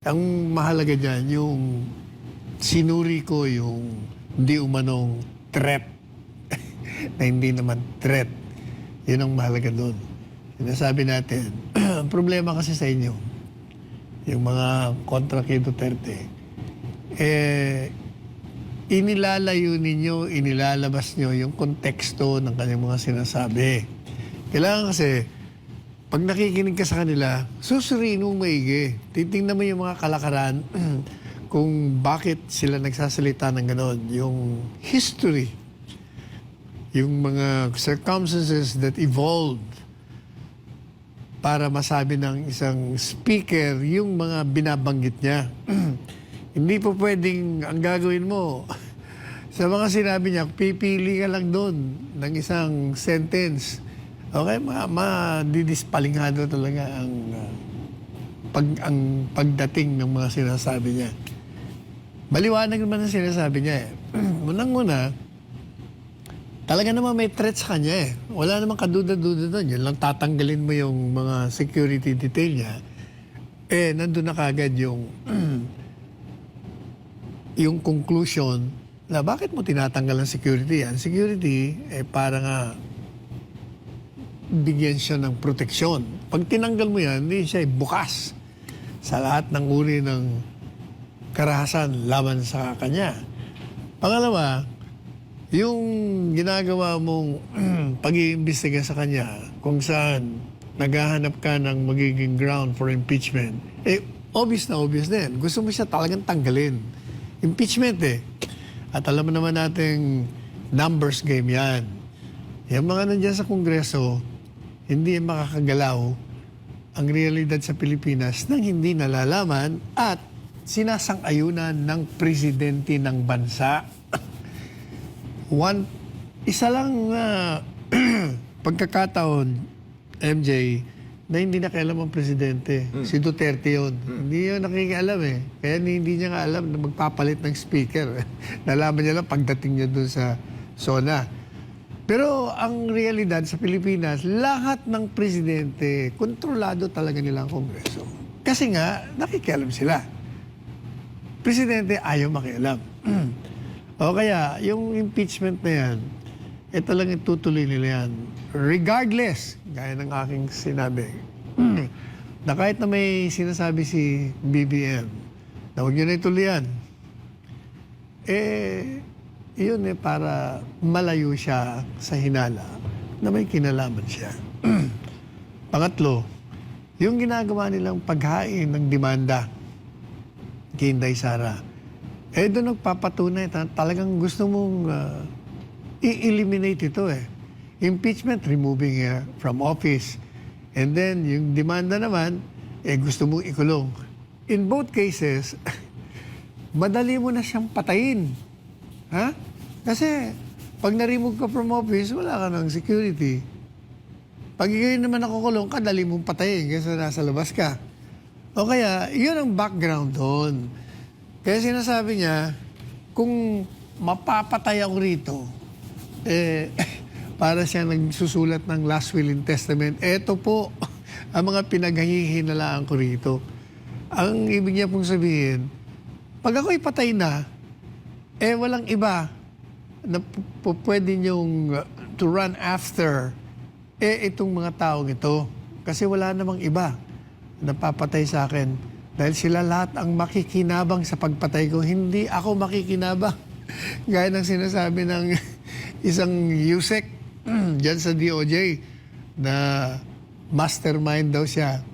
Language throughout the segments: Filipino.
Ang mahalaga dyan, yung sinuri ko yung hindi umanong threat na hindi naman threat. Yun ang mahalaga doon. Sinasabi natin, ang problema kasi sa inyo, yung mga kontra kay Duterte, inilalayo ninyo, inilalabas nyo yung konteksto ng kanyang mga sinasabi. Kailangan kasi, pag nakikinig ka sa kanila, susuriin mong maigi. Titingnan mo yung mga kalakaran kung bakit sila nagsasalita ng ganon. Yung history, yung mga circumstances that evolved para masabi ng isang speaker yung mga binabanggit niya. Hindi po pwedeng ang gagawin mo. Sa mga sinabi niya, pipili ka lang doon ng isang sentence. Okay, madidispalingado talaga ang pagdating ng mga sinasabi niya. Maliwanag naman ang sinasabi niya eh. Unang-una, talaga naman may threat sa kanya eh. Wala namang kaduda-duda doon. Yan lang tatanggalin mo yung mga security detail niya. Eh, nandun na kagad yung yung conclusion na bakit mo tinatanggal ang security yan? Security, eh para nga bigyan siya ng proteksyon. Pag tinanggal mo yan, hindi siya bukas sa lahat ng uri ng karahasan laban sa kanya. Pangalawa, yung ginagawa mong pag-iimbestiga sa kanya kung saan naghahanap ka ng magiging ground for impeachment, eh, obvious na obvious din. Gusto mo siya talagang tanggalin. Impeachment eh. At alam mo naman nating numbers game yan. Yung mga nandiyan sa Kongreso, hindi makakagalaw ang realidad sa Pilipinas nang hindi nalalaman at sinasang-ayunan ng presidente ng bansa. Isa lang pagkakataon, MJ, na hindi nakialam ang presidente. Si Duterte yun. Hindi yun nakikialam eh. Kaya hindi niya nga alam na magpapalit ng speaker. Nalaman niya lang pagdating niya doon sa SONA. Pero ang realidad sa Pilipinas, lahat ng presidente, kontrolado talaga nila ang Kongreso. Kasi nga, nakikialam sila. Presidente ayaw makialam. O kaya, yung impeachment na yan, talagang tutuloy nila yan. Regardless, gaya ng aking sinabi, na kahit na may sinasabi si BBM, na huwag nyo na ituloy yan, yun para malayo siya sa hinala na may kinalaman siya. Pangatlo, yung ginagawa nilang paghain ng demanda kay Inday Sara, doon nagpapatunay talagang gusto mong i-eliminate ito eh. Impeachment, removing her from office. And then, yung demanda naman, gusto mong ikulong. In both cases, madali mo na siyang patayin. Ha? Kasi, pag na-remove ka from office, wala ka ng security. Pag ikaw naman nakukulong ka, dali mong patayin kasi nasa labas ka. O kaya, yun ang background doon. Kaya sinasabi niya, kung mapapatay ako rito, para siya nagsusulat ng last will and testament, eto po ang mga pinaghihinalaan ko rito. Ang ibig niya pong sabihin, pag ako'y patay na, walang iba na pwede niyong to run after itong mga taong ito. Kasi wala namang iba na papatay sa akin. Dahil sila lahat ang makikinabang sa pagpatay ko. Hindi ako makikinabang. Gaya ng sinasabi ng isang Yusek dyan sa DOJ na mastermind daw siya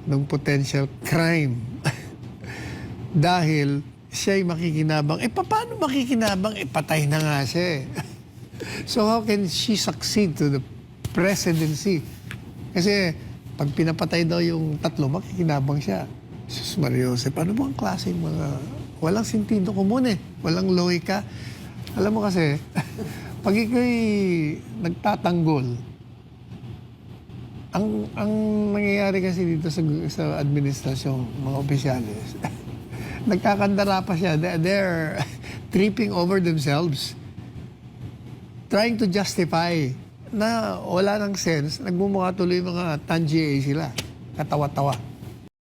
ng potential crime. Dahil siya'y makikinabang. Paano makikinabang? Patay na nga siya. So how can she succeed to the presidency? Kasi pag pinapatay daw yung tatlo, makikinabang siya. Sus Maria Jose, paano ba ang klaseng mga walang sentido común eh? Walang lohika. Alam mo kasi, pag ikaw'y nagtatanggol, ang nangyayari kasi dito sa administrasyon, mga opisyalis, nagkakandara pa siya. They're tripping over themselves, trying to justify na wala nang sense. Nagmumukha tuloy mga tangier sila. Katawa-tawa.